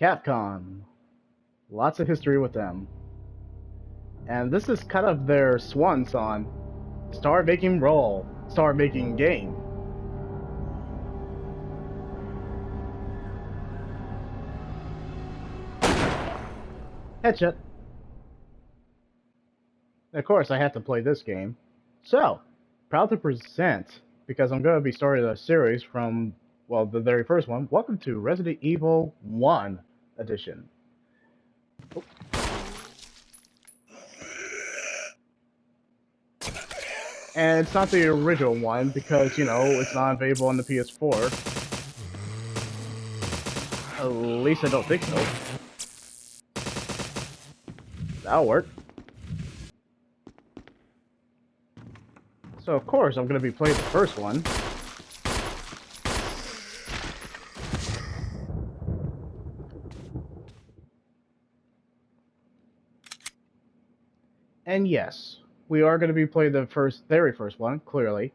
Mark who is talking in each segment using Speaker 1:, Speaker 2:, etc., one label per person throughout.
Speaker 1: Capcom. Lots of history with them. And this is kind of their swan song. Start making roll. Start making game. Headshot. Of course, I have to play this game. So, proud to present, because I'm going to be starting a series from, well, the very first one. Welcome to Resident Evil 1 Edition. Oh. And it's not the original one, because, you know, it's not available on the PS4. At least I don't think so. That'll work. So, of course, I'm going to be playing the first one. And yes, we are going to be playing the very first one, clearly.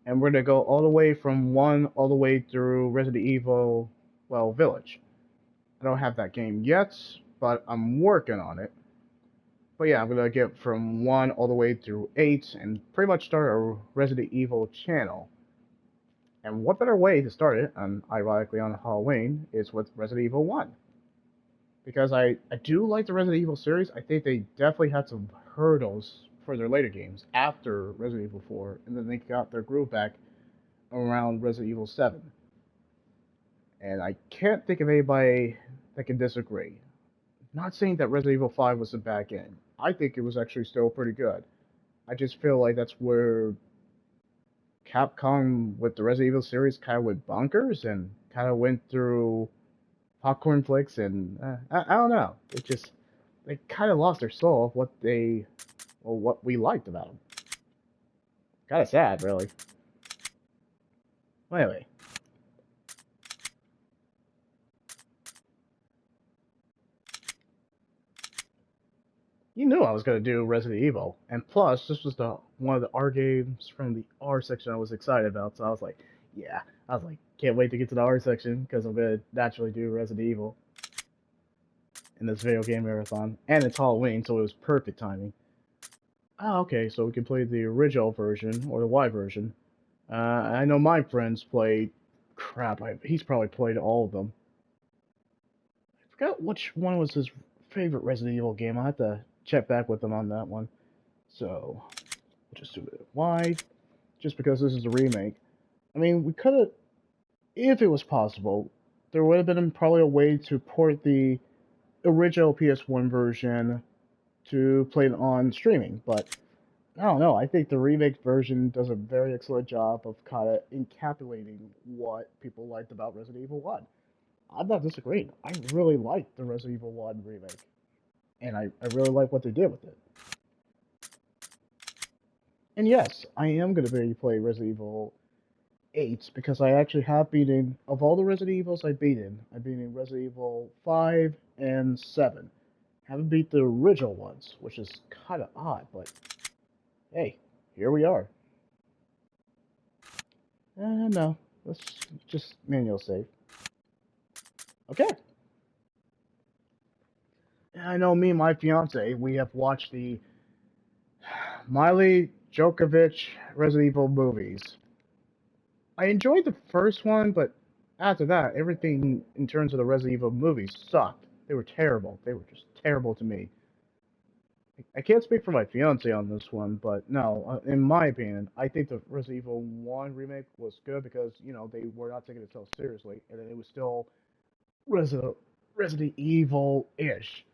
Speaker 1: And we're going to go all the way from 1 all the way through Resident Evil, well, Village. I don't have that game yet, but I'm working on it. But yeah, I'm going to get from 1 all the way through 8 and pretty much start a Resident Evil channel. And what better way to start it, ironically on Halloween, is with Resident Evil 1. Because I do like the Resident Evil series. I think they definitely had some hurdles for their later games after Resident Evil 4, and then they got their groove back around Resident Evil 7. And I can't think of anybody that can disagree. Not saying that Resident Evil 5 was a bad game. I think it was actually still pretty good. I just feel like that's where Capcom with the Resident Evil series kind of went bonkers and kind of went through popcorn flicks, and I don't know. They kind of lost their soul of what we liked about them. Kind of sad, really. Well, anyway. You knew I was going to do Resident Evil, and plus, this was one of the R games from the R section I was excited about, so I was like, yeah. I was like, can't wait to get to the R section, because I'm going to naturally do Resident Evil in this video game marathon. And it's Halloween, so it was perfect timing. Oh, okay, so we can play the original version, or the Y version. I know my friends played... Crap, he's probably played all of them. I forgot which one was his favorite Resident Evil game. I'll have to check back with him on that one. So, we'll just do it Y, just because this is a remake. I mean, we could have... If it was possible, there would have been probably a way to port the original PS1 version to play it on streaming, but I don't know. I think the remake version does a very excellent job of kind of encapsulating what people liked about Resident Evil 1. I'm not disagreeing. I really liked the Resident Evil 1 remake, and I really like what they did with it. And yes, I am going to be playing Resident Evil 8 because I actually have beaten, of all the Resident Evils I've beaten Resident Evil 5 and 7. Haven't beat the original ones, which is kind of odd, but hey, here we are. No, let's just manual save. Okay. I know me and my fiance, we have watched the Miley Djokovic Resident Evil movies. I enjoyed the first one, but after that, everything in terms of the Resident Evil movies sucked. They were terrible. They were just terrible to me. I can't speak for my fiance on this one, but no, in my opinion, I think the Resident Evil 1 remake was good because, you know, they were not taking itself seriously, and it was still Resident Evil-ish.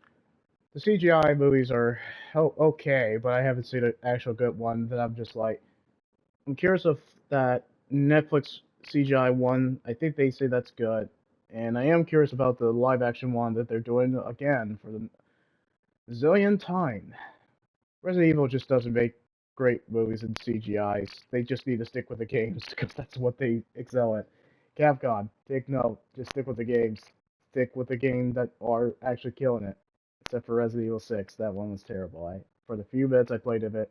Speaker 1: The CGI movies are okay, but I haven't seen an actual good one that I'm just like, I'm curious if that Netflix CGI one, I think they say that's good, and I am curious about the live-action one that they're doing again for the zillion time. Resident Evil just doesn't make great movies in CGIs. They just need to stick with the games because that's what they excel at. Capcom, take note. Just stick with the games. Stick with the game that are actually killing it. Except for Resident Evil 6, that one was terrible. For the few minutes I played of it,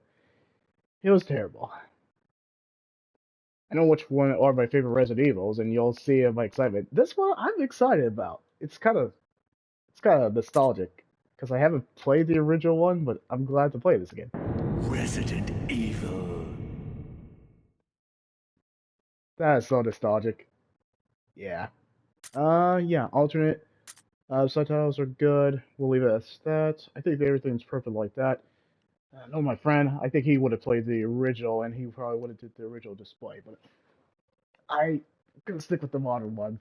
Speaker 1: it was terrible. I know which one are my favorite Resident Evils, and you'll see my excitement. This one I'm excited about. It's kind of it's kind of nostalgic because I haven't played the original one, but I'm glad to play this again.
Speaker 2: Resident Evil.
Speaker 1: That is so nostalgic. Yeah. Yeah. Alternate subtitles are good. We'll leave it at that. I think everything's perfect like that. I know my friend. I think he would have played the original, and he probably would have did the original display. But I'm gonna stick with the modern one.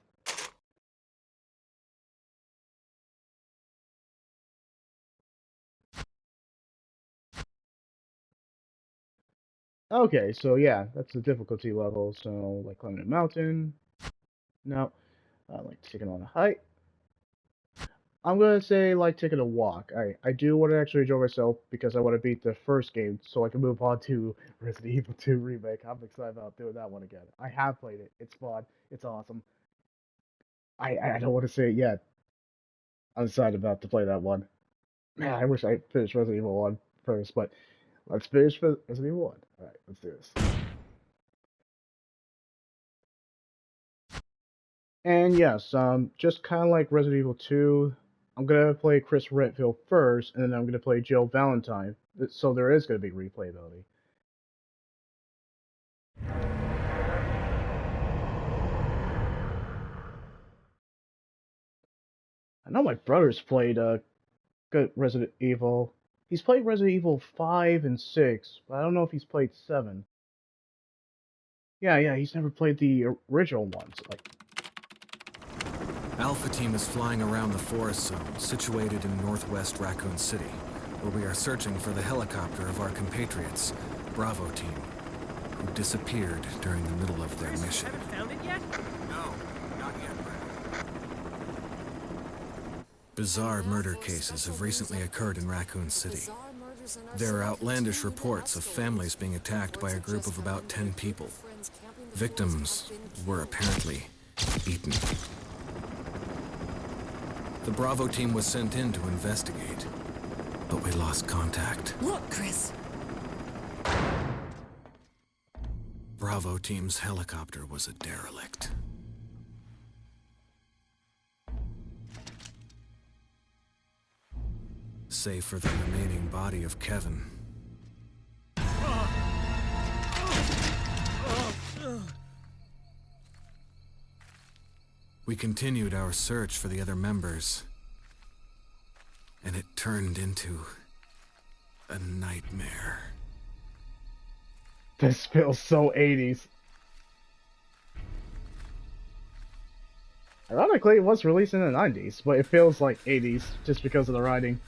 Speaker 1: Okay, so yeah, that's the difficulty level. So like climbing a mountain. No, like taking on a hike. I'm gonna say like taking a walk. I do want to actually enjoy myself because I want to beat the first game so I can move on to Resident Evil 2 remake. I'm excited about doing that one again. I have played it. It's fun. It's awesome. I don't want to say it yet. I'm excited about to play that one. Man, I wish I finished Resident Evil 1 first, but let's finish Resident Evil 1. All right, let's do this. And yes, just kind of like Resident Evil 2, I'm gonna play Chris Redfield first, and then I'm gonna play Jill Valentine. So there is gonna be replayability. I know my brother's played good Resident Evil. He's played Resident Evil 5 and 6, but I don't know if he's played 7. Yeah, he's never played the original ones. Like,
Speaker 3: Alpha Team is flying around the forest zone, situated in northwest Raccoon City, where we are searching for the helicopter of our compatriots, Bravo Team, who disappeared during the middle of their mission.
Speaker 4: Haven't found it yet?
Speaker 3: No, not yet, Brad. Bizarre murder cases have recently occurred in Raccoon City. There are outlandish reports of families being attacked by a group of about 10 people. Victims were apparently eaten. The Bravo Team was sent in to investigate, but we lost contact.
Speaker 5: Look, Chris.
Speaker 3: Bravo Team's helicopter was a derelict. Save for the remaining body of Kevin. We continued our search for the other members, and it turned into a nightmare.
Speaker 1: this feels so 80s. Ironically, it was released in the 90s, but it feels like 80s just because of the writing.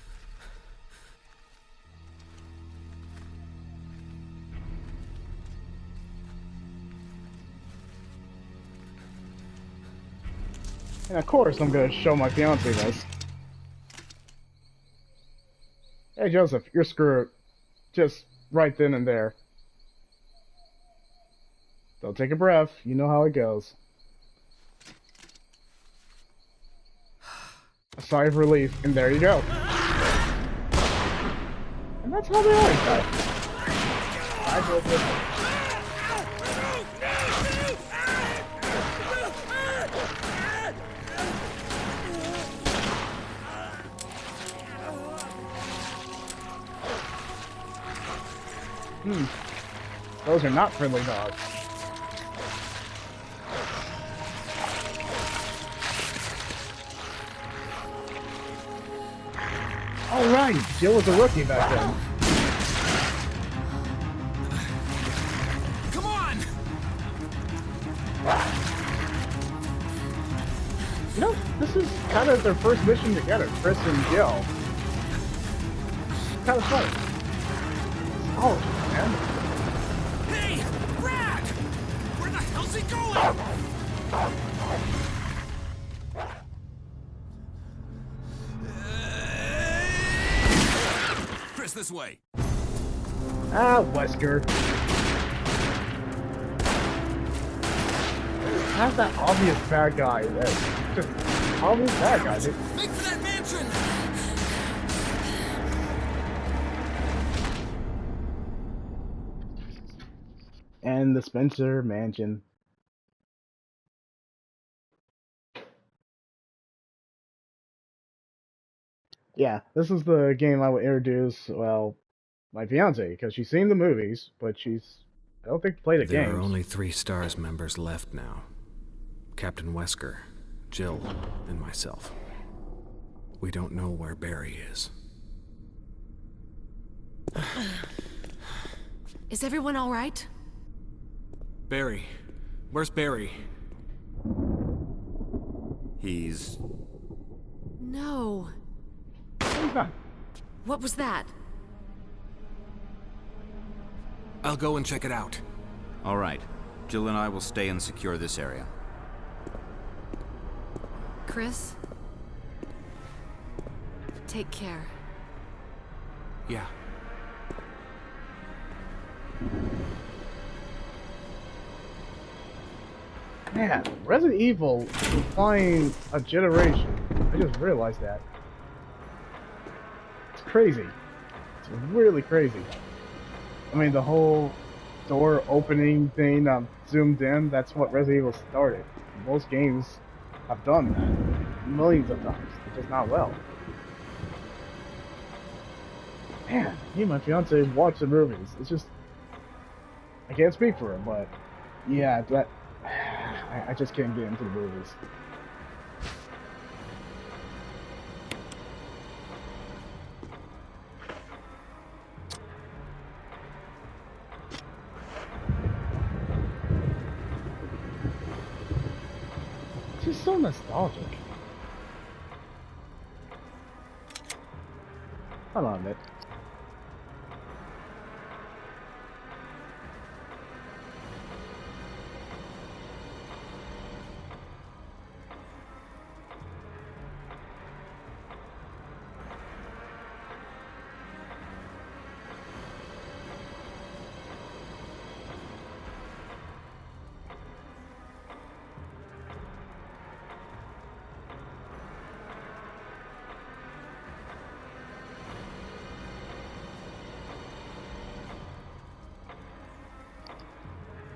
Speaker 1: And of course, I'm gonna show my fiance this. Hey Joseph, you're screwed. Just right then and there. Don't take a breath, you know how it goes. A sigh of relief, and there you go. And that's how they always die. Bye, Joseph. Those are not friendly dogs. Alright, Jill was a rookie back then.
Speaker 3: Come on!
Speaker 1: You know, this is kind of their first mission together, Chris and Jill. Kind of funny. Oh, man.
Speaker 3: Hey! Brad! Where the hell's he going? Chris, this way.
Speaker 1: Ah, Wesker. How's that obvious bad guy? That's just obvious bad guy.
Speaker 3: Make for that mansion!
Speaker 1: And the Spencer Mansion. Yeah, this is the game I would introduce, well, my fiance, because she's seen the movies, but I don't think played the
Speaker 3: There are
Speaker 1: games.
Speaker 3: only 3 STARS members left now. Captain Wesker, Jill, and myself. We don't know where Barry is.
Speaker 4: Is everyone all right?
Speaker 3: Barry. Where's Barry?
Speaker 2: He's...
Speaker 4: No.
Speaker 1: He's not.
Speaker 4: What was that?
Speaker 3: I'll go and check it out.
Speaker 2: All right. Jill and I will stay and secure this area.
Speaker 4: Chris? Take care.
Speaker 3: Yeah.
Speaker 1: Man, Resident Evil is defying a generation. I just realized that. It's crazy. It's really crazy. I mean, the whole door opening thing zoomed in, that's what Resident Evil started. Most games have done that millions of times, just not well. Man, me and my fiance watch the movies. It's just, I can't speak for him, but yeah, that I just can't get into the movies. It's just so nostalgic. Hold on a minute.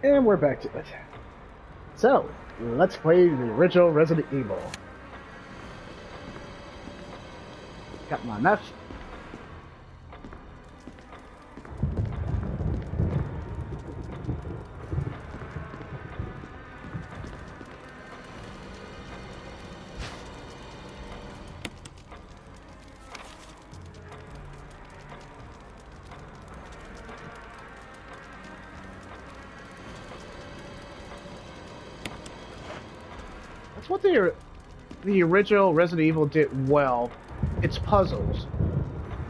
Speaker 1: And we're back to it. So, let's play the original Resident Evil. Got my knife. That's what the original Resident Evil did well. It's puzzles.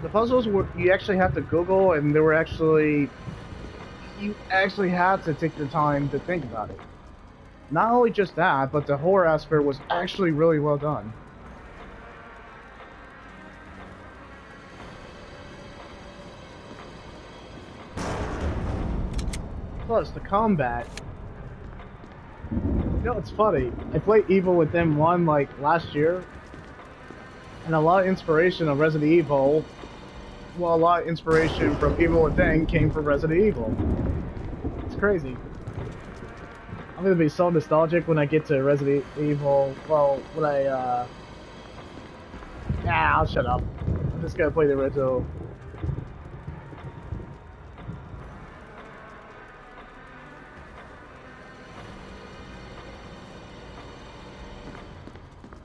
Speaker 1: The puzzles were you actually have to Google, and you actually had to take the time to think about it. Not only just that, but the horror aspect was actually really well done. Plus, the combat. You know, it's funny. I played Evil Within 1 like last year, and a lot of inspiration of Resident Evil, well, a lot of inspiration from Evil Within came from Resident Evil. It's crazy. I'm gonna be so nostalgic when I get to Resident Evil. Well, when I, I'll shut up. I'm just gonna play the original.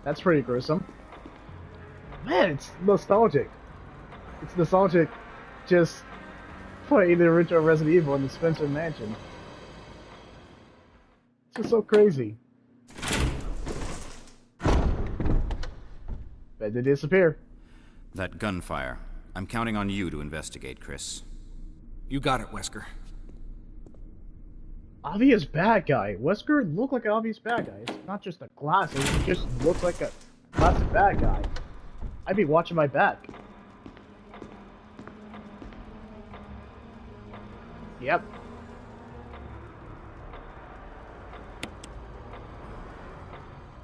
Speaker 1: That's pretty gruesome. Man, it's nostalgic. It's nostalgic just playing the original Resident Evil in the Spencer Mansion. It's just so crazy. But they disappear.
Speaker 2: That gunfire. I'm counting on you to investigate, Chris.
Speaker 3: You got it, Wesker.
Speaker 1: Obvious bad guy. Wesker looked like an obvious bad guy. It's not just the glasses, he just looks like a classic bad guy. I'd be watching my back. Yep.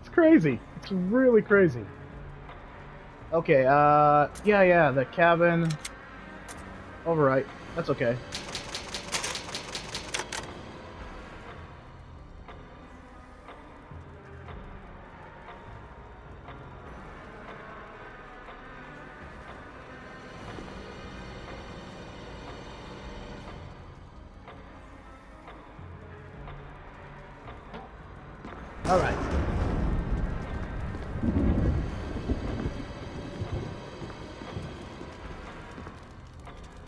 Speaker 1: It's crazy. It's really crazy. Okay, yeah, the cabin. Overright. That's okay. Alright.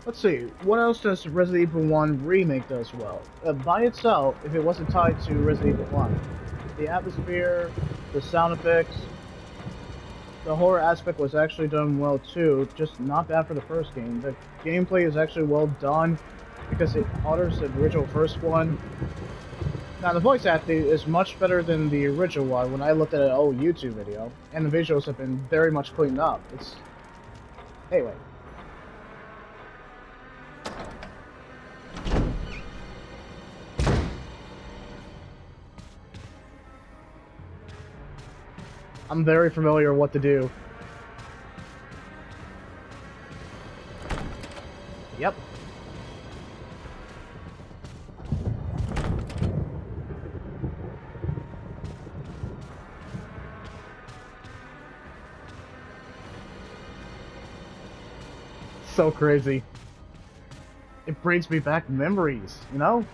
Speaker 1: Let's see, what else does Resident Evil 1 Remake does well? By itself, if it wasn't tied to Resident Evil 1, the atmosphere, the sound effects, the horror aspect was actually done well too, just not bad for the first game. The gameplay is actually well done because it honors the original first one. Now the voice acting is much better than the original one when I looked at an old YouTube video, and the visuals have been very much cleaned up. Anyway. I'm very familiar with what to do. Yep. So crazy. It brings me back memories, you know?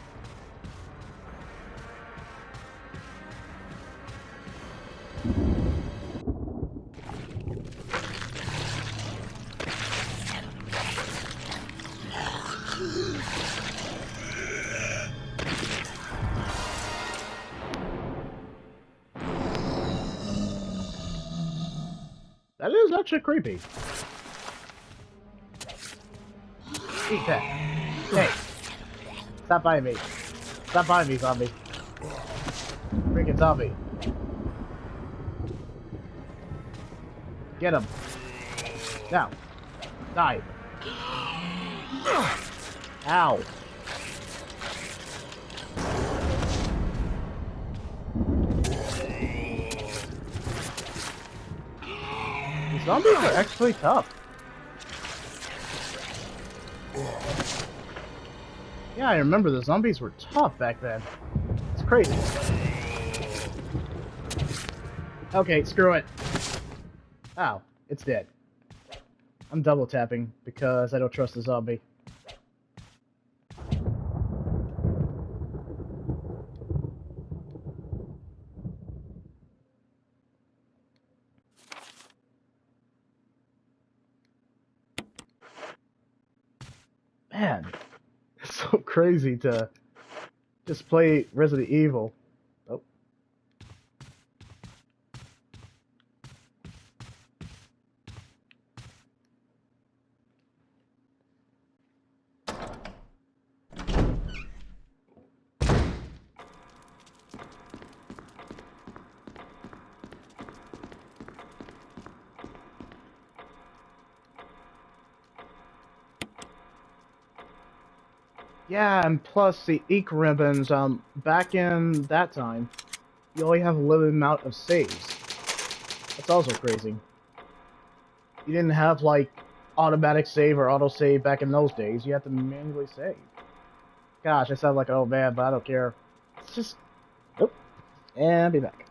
Speaker 1: That is actually creepy. Eat that. Hey. Stop biting me. Stop biting me, zombie. Freaking zombie. Get him. Now. Die. Ow. The zombies are actually tough. Yeah, I remember the zombies were tough back then. It's crazy. Okay, screw it. Ow, it's dead. I'm double tapping because I don't trust the zombie. Man, it's so crazy to just play Resident Evil. Oh. Yeah, and plus the ink ribbons, back in that time, you only have a limited amount of saves. That's also crazy. You didn't have, like, automatic save or auto-save back in those days. You had to manually save. Gosh, I sound like an old man, but I don't care. It's just... Nope. And be back.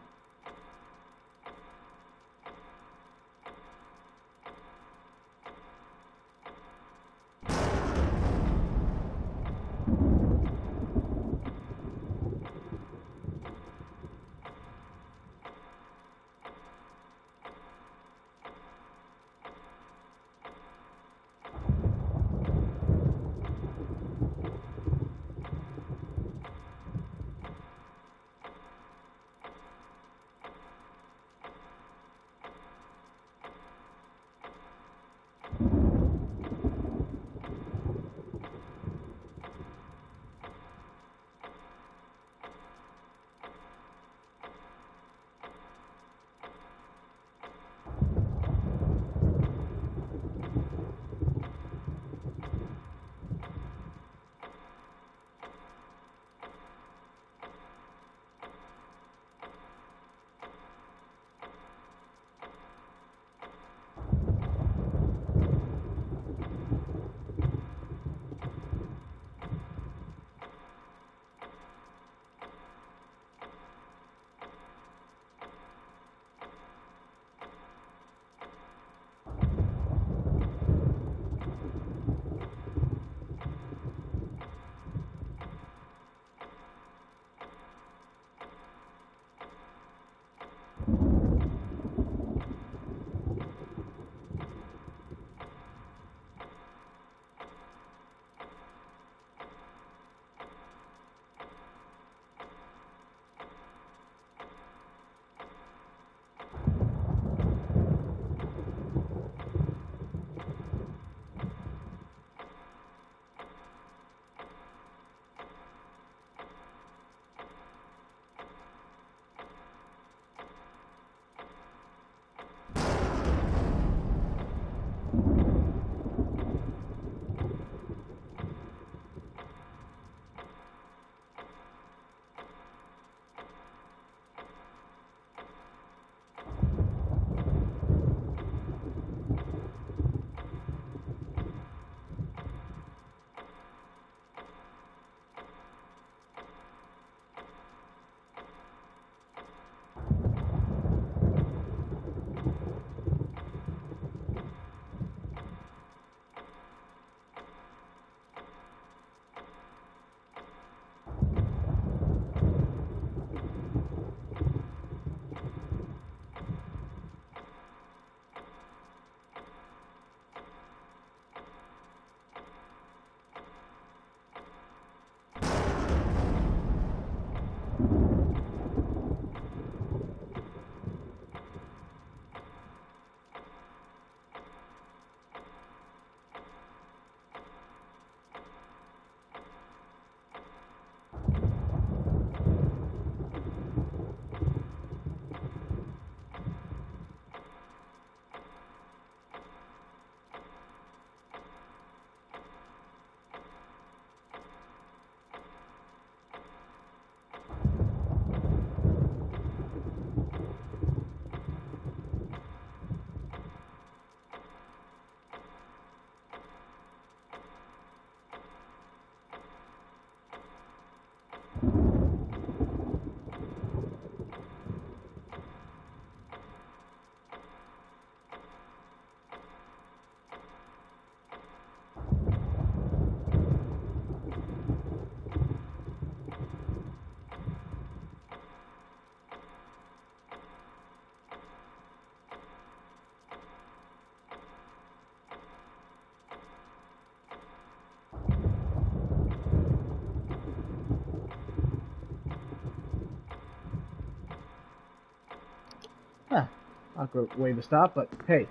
Speaker 1: Awkward way to stop, but hey,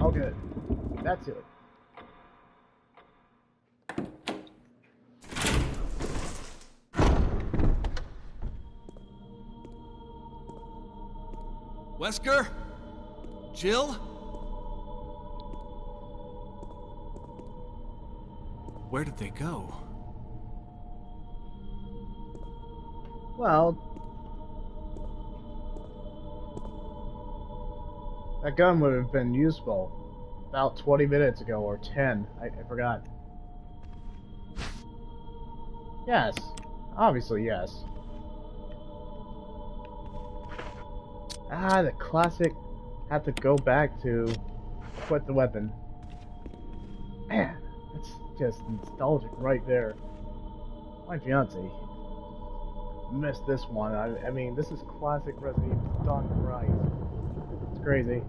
Speaker 1: all good. That's it.
Speaker 3: Wesker? Jill? Where did they go?
Speaker 1: Well, that gun would have been useful about 20 minutes ago, or 10. I forgot. Yes. Obviously, yes. Ah, the classic have to go back to equip the weapon. Man, that's just nostalgic right there. My fiance missed this one. I mean, this is classic Resident Evil done right. It's crazy.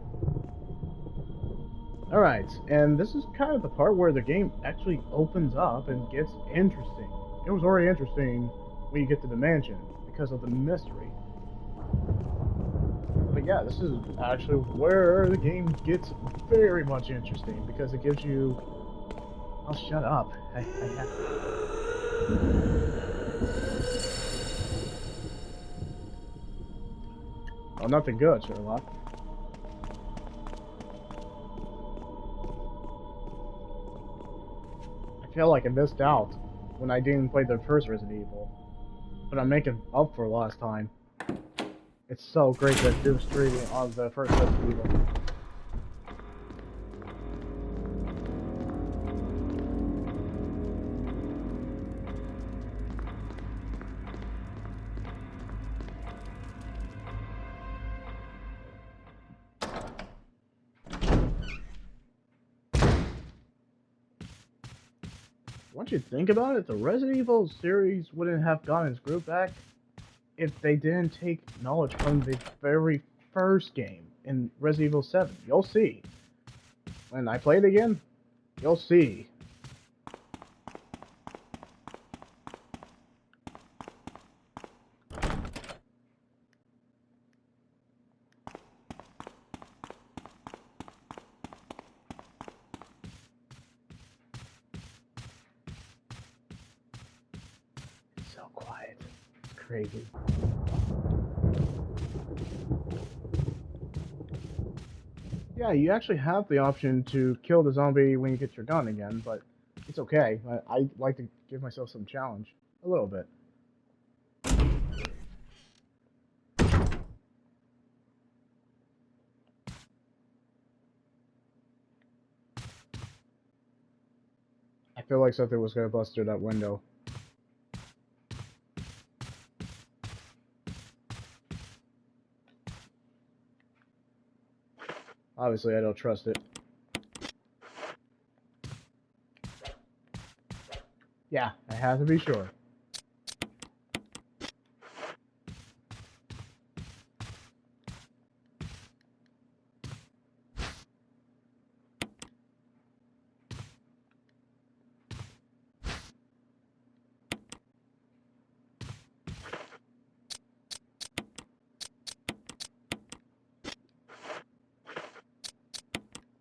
Speaker 1: Alright, and this is kind of the part where the game actually opens up and gets interesting. It was already interesting when you get to the mansion because of the mystery. But yeah, this is actually where the game gets very much interesting because it gives you... Oh, shut up. I have Oh, nothing good, Sherlock. I feel like I missed out when I didn't play the first Resident Evil. But I'm making up for last time. It's so great that do streaming on the first Resident Evil. Once you think about it, the Resident Evil series wouldn't have gotten its group back if they didn't take knowledge from the very first game in Resident Evil 7. You'll see. When I play it again, you'll see. It's so quiet. It's crazy. Yeah, you actually have the option to kill the zombie when you get your gun again, but it's okay. I like to give myself some challenge. A little bit. I feel like something was gonna bust through that window. Obviously, I don't trust it. Yeah, I have to be sure.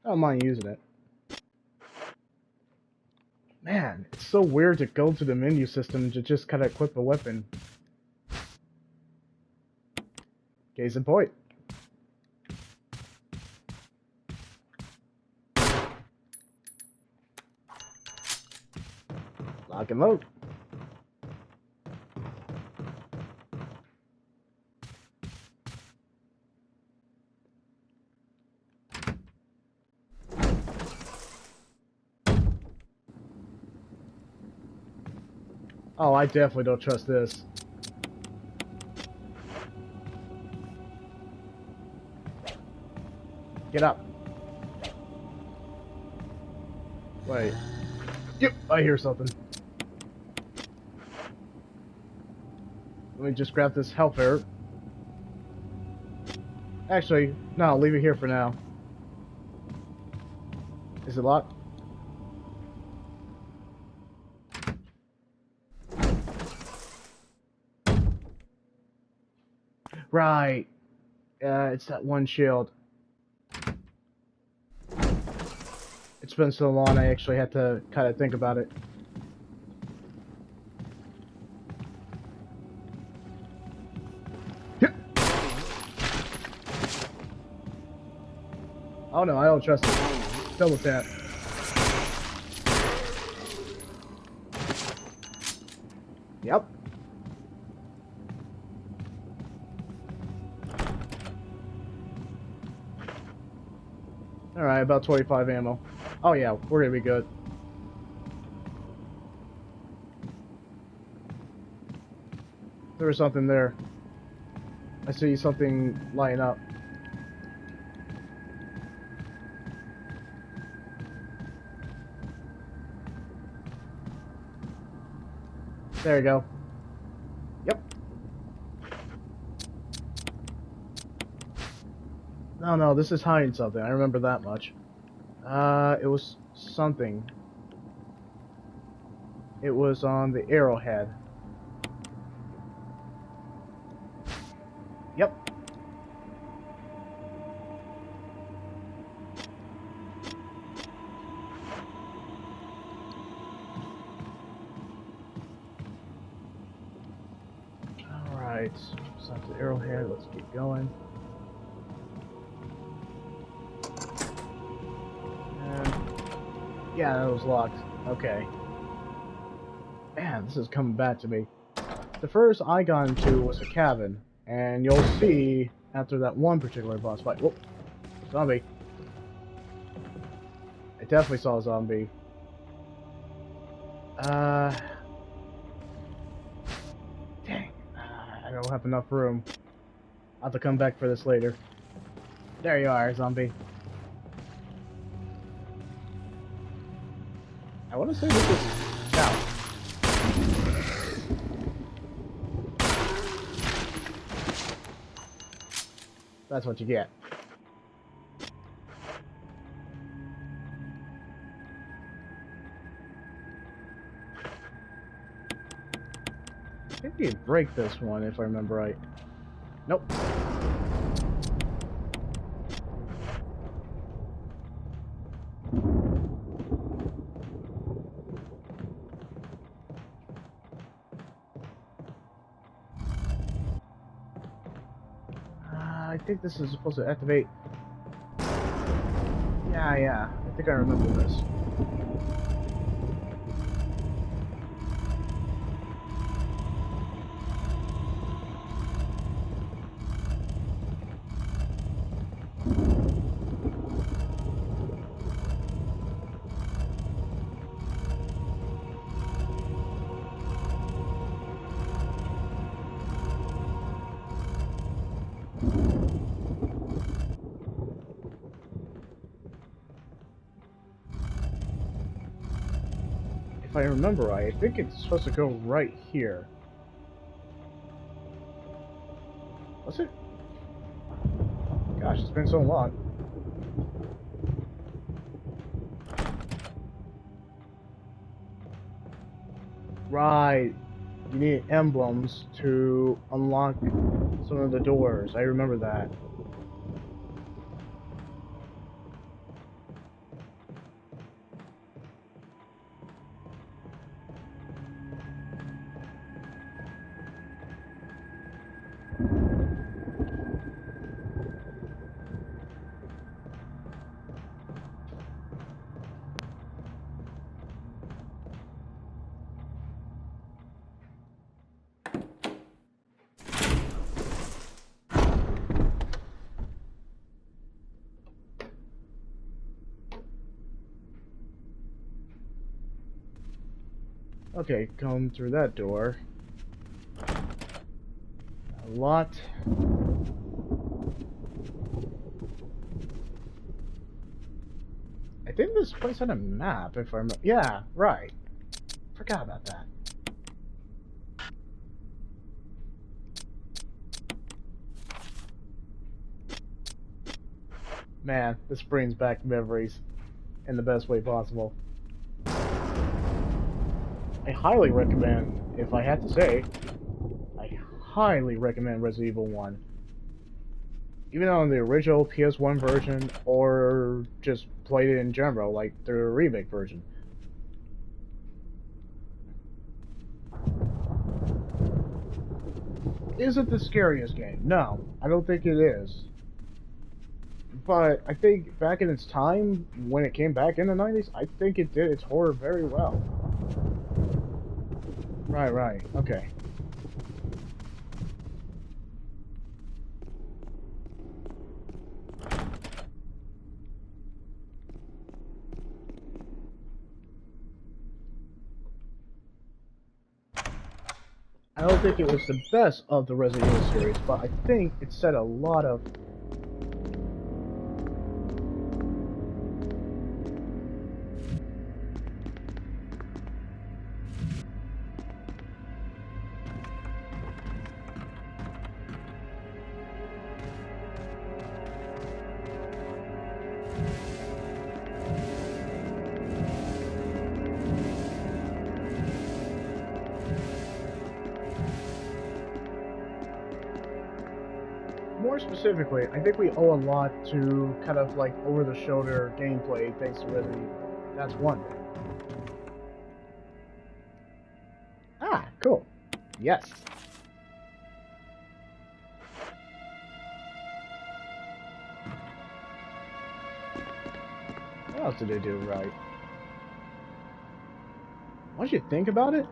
Speaker 1: I don't mind using it. Man, it's so weird to go to the menu system to just kind of equip a weapon. Case in point. Lock and load. Oh, I definitely don't trust this. Get up. Wait. Yep, I hear something. Let me just grab this health herb. Actually, no, I'll leave it here for now. Is it locked? Right. It's that one shield. It's been so long, I actually had to kind of think about it. Yep. Oh no, I don't trust it. Double tap. Yep. Alright, about 25 ammo. Oh yeah, we're gonna be good. There was something there. I see something lighting up. There you go. Yep. No, this is hiding something. I remember that much. It was something. It was on the arrowhead. Yep. Alright, so that's the arrowhead. Let's keep going. Yeah, that was locked. Okay. Man, this is coming back to me. The first I got into was a cabin, and you'll see after that one particular boss fight. Whoop! Zombie. I definitely saw a zombie. Dang. I don't have enough room. I'll have to come back for this later. There you are, zombie. I want to say this is south. That's what you get. I think you break this one if I remember right. Nope. I think this is supposed to activate. Yeah. I think I remember this. If I remember right, I think it's supposed to go right here. Was it? Gosh, it's been so long. Right. You need emblems to unlock some of the doors. I remember that. Okay, come through that door. A lot. I think this place had a map, if I remember. Yeah, right. Forgot about that. Man, this brings back memories in the best way possible. I highly recommend, if I had to say, I highly recommend Resident Evil 1. even on the original PS1 version, or just played it in general, like the remake version. Is it the scariest game? No, I don't think it is. But I think back in its time, when it came back in the 90s, I think it did its horror very well. Right, okay. I don't think it was the best of the Resident Evil series, but I think it set a lot of more specifically, I think we owe a lot to kind of like over-the-shoulder gameplay thanks to Resident Evil. That's one thing. Ah, cool. Yes. What else did they do right? Once you think about it,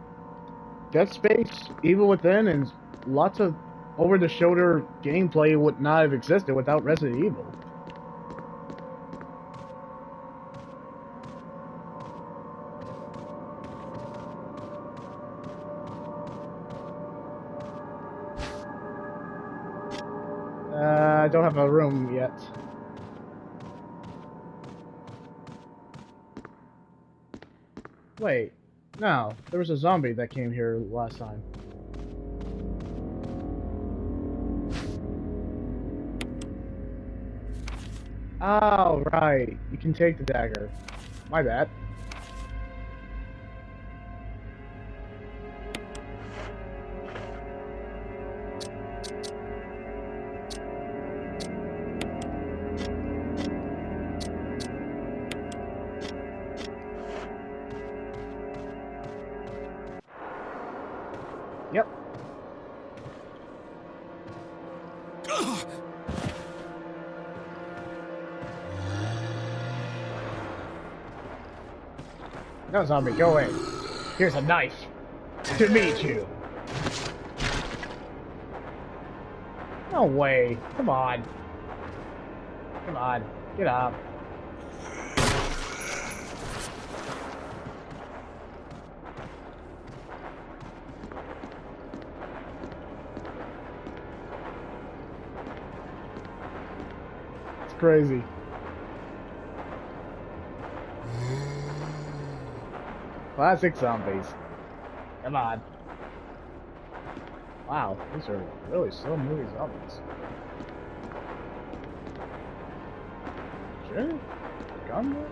Speaker 1: Dead Space, Evil Within, and lots of over-the-shoulder gameplay would not have existed without Resident Evil. I don't have a room yet. Wait, no, there was a zombie that came here last time. Oh, right. You can take the dagger. My bad. Yep. No, zombie, go away. Here's a knife. To meet you. No way. Come on. Come on. Get up. It's crazy. Classic zombies. Come on. Wow, these are really slow moving zombies. Sure? Gun there?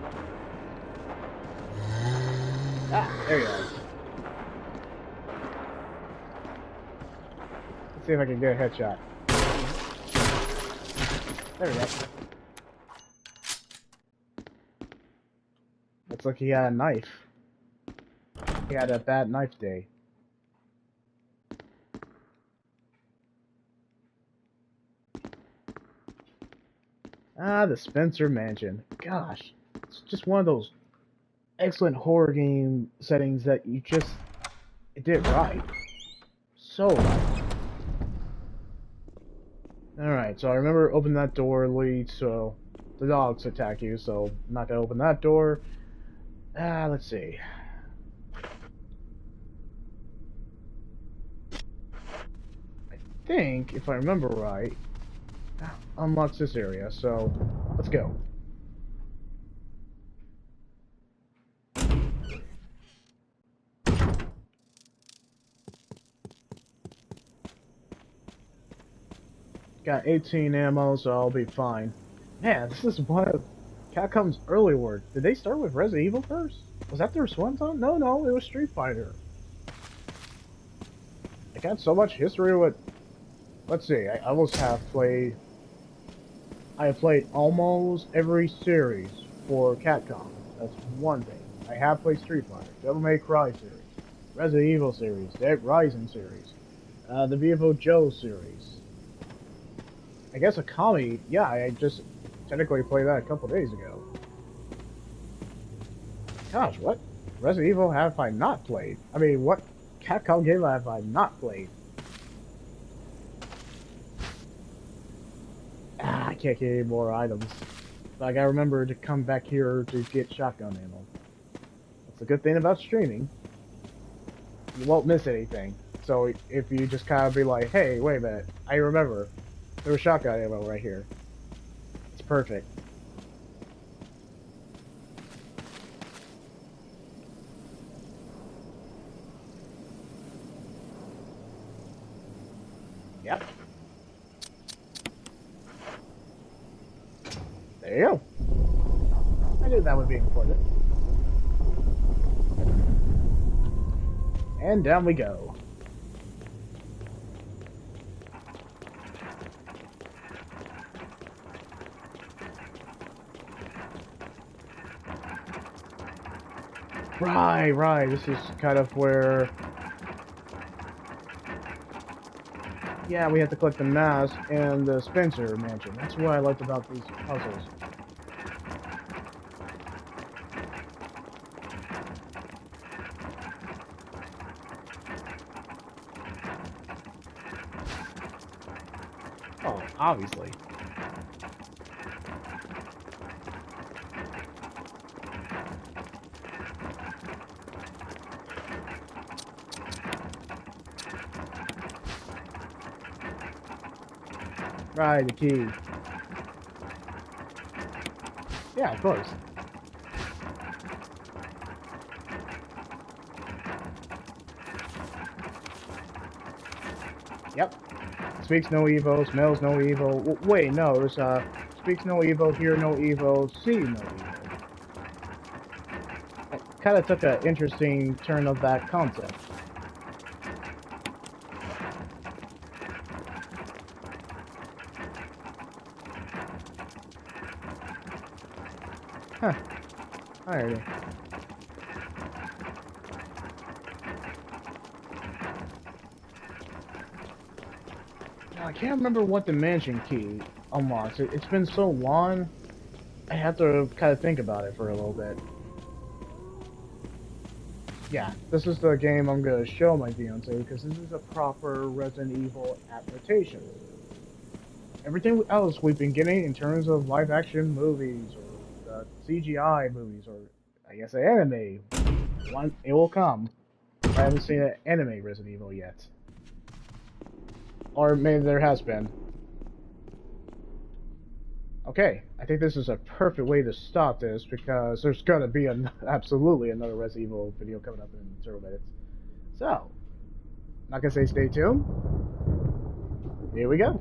Speaker 1: Ah, there you are. Let's see if I can get a headshot. There we go. Looks like he had a knife. He had a bad knife day. Ah, the Spencer Mansion. Gosh, it's just one of those excellent horror game settings that you just... it did right. So right. Alright, so I remember opening that door leads so the dogs attack you, so I'm not gonna open that door. Let's see. I think, if I remember right, unlocks this area, so let's go. Got 18 ammo, so I'll be fine. Man, this is one of Capcom's early work. Did they start with Resident Evil first? Was that their swan song? No, it was Street Fighter. I got so much history with... Let's see, I almost have played I have played almost every series for Capcom. That's one thing. I have played Street Fighter, Devil May Cry series, Resident Evil series, Dead Rising series, the VFO Joe series. I guess Akami, yeah, I just technically played that a couple days ago. Gosh, what Resident Evil have I not played? I mean, what Capcom game have I not played? I can't get any more items. But I gotta remember to come back here to get shotgun ammo. That's a good thing about streaming. You won't miss anything. So if you just kind of be like, hey, wait a minute, I remember. There was shotgun ammo right here. It's perfect. Yep. There you go. I knew that would be important. And down we go. Right. This is kind of where... Yeah, we have to collect the mask and the Spencer mansion. That's what I liked about these puzzles. Oh, obviously. Right, the key. Yeah, of course. Yep. Speaks no evil, smells no evil. Wait, no, there's speaks no evil, hear no evil, see no evil. I kind of took an interesting turn of that concept. Huh. Alrighty. Now, I can't remember what the mansion key unlocks. It's been so long, I have to kind of think about it for a little bit. Yeah, this is the game I'm going to show my fiance because this is a proper Resident Evil adaptation. Everything else we've been getting in terms of live-action movies or CGI movies, or I guess an anime. It will come. I haven't seen an anime Resident Evil yet. Or maybe there has been. Okay, I think this is a perfect way to stop this because there's gonna be absolutely another Resident Evil video coming up in several minutes. So, not gonna say stay tuned. Here we go.